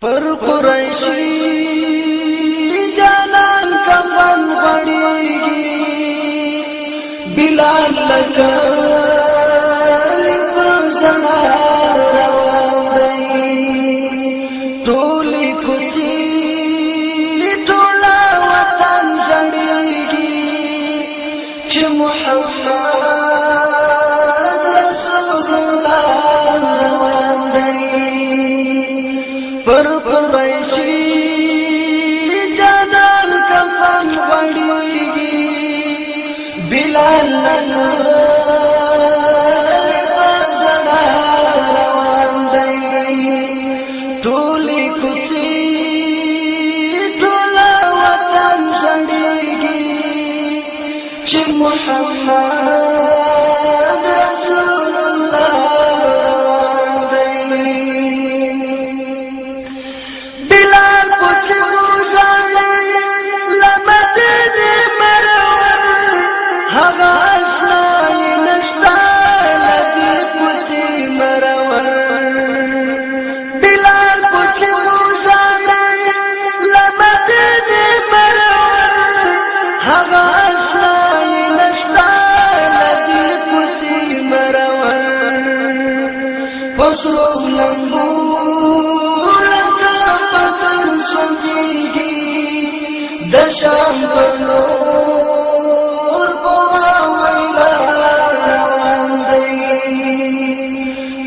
پر قریشی جانان کفن غړیږي بلال لکه لپسنا روان دی ټولې کوڅې ټوله وطن جړیږي چې محمد رسول الله روان دی پر قریشی جانان کفن غړیږي بلال لپسنا روان دی ټولې کوڅې ټوله وطن جړیږي چې محمد رسول الله روان دی بلال پوچو ځای لمدینه مرور هغه آشنا نشتا لدی پوچی مرور بلال پوچو ځای لمدینه مرور هغه آشنا نشتا لدی پوچی مرور پسرو لنګو د شام نور په ویلا روان دی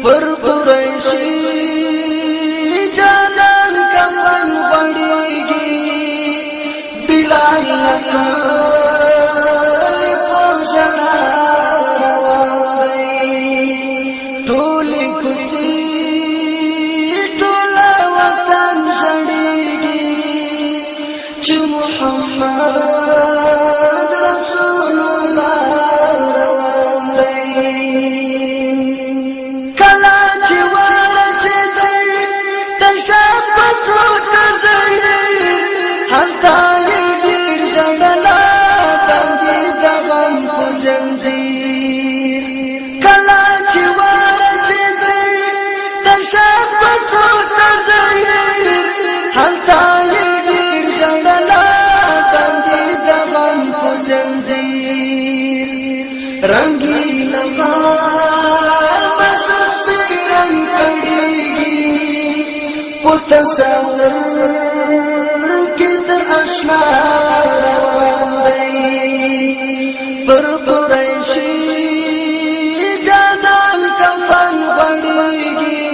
پر قریشی جانان کفن غړیږي بلال لکه لپسنا روان دی ټولې کوڅې ټوله وطن جړیږي چې محمد رسول الله روان دی کله چې ورسېږي تشاف پڅو تزي هلته ډېر ژړلا باندې د غم په زنځیر کله چې ورسېږي تشاف پڅو تزي هلته رنگین غام مستی رنگ کړيږي پتصور کې د آشنا روان دی پر قریشی جانان کفن غړیږي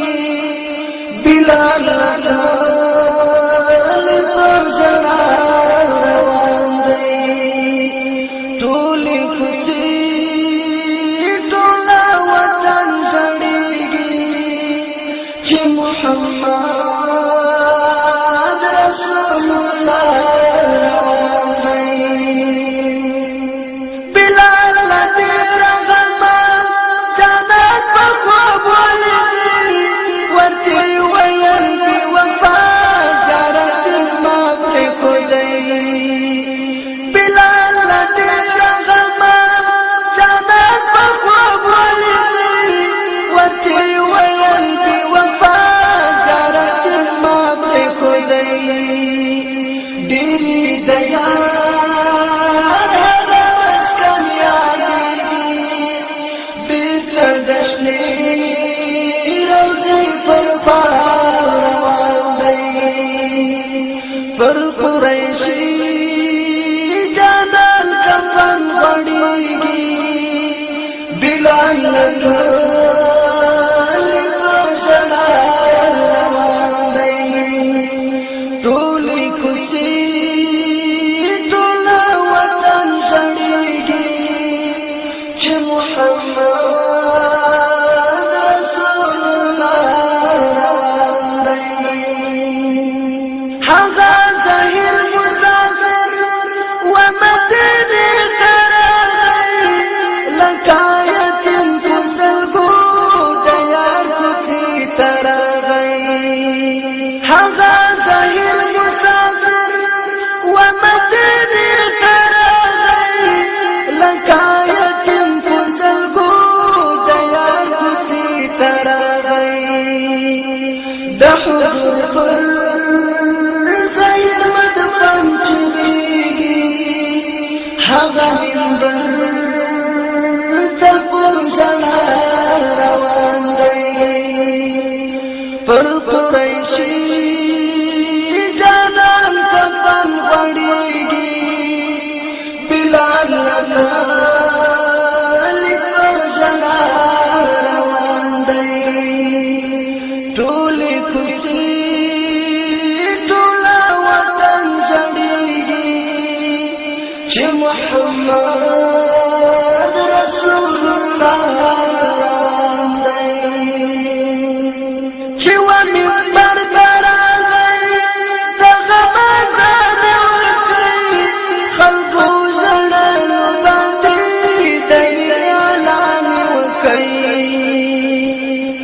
بلال لپسنا روان دی ټولې کوڅې محمد رسول الله روان دی بلال لدیر غما جانات په خوب ولیدي ورته ویل بی وفا زیارت زما پرېښودی بلال لدیر غما جانات په خوب ولیدي ورته ویل بی وفا ډېری د یار هغه مسکن یادېږي بېرته د شنې روضې پر خوا روان دی پر قریشي جانان کفن غړیږي بلال لکه د حضور پر هغه منبر ته پر ژړا روان دی پر قریشي جانان کفن غړيږي بلال لکه لیکل ژړا روان دی ټولې کوڅې ټوله وطن ژړېږي چې محمد رسول الله روان دی چې و منبر ته راغی دغه مزاد وکړي خلکو ژړل باندې د اعلان وکړي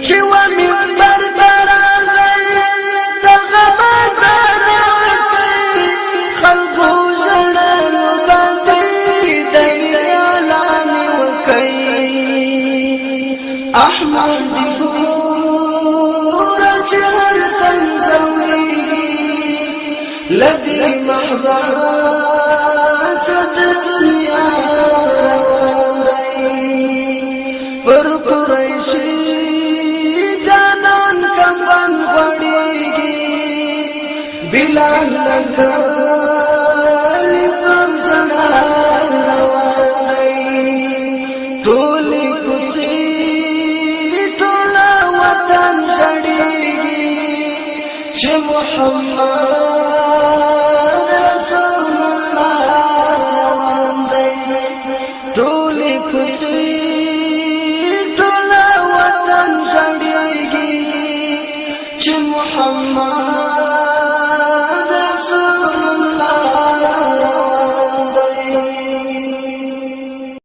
چې و منبر ته راغی دغه مزاد وکړي خلکو ژړل باندې د اعلان وکړي احمد چهر تنزويږي لدي محبس د دنیا روان دی پر قریشي جانان کفن غړيږي بلال لکه لیکل ژړا روان دی ټولې کوڅې ټوله وطن ژړېږي چې محمد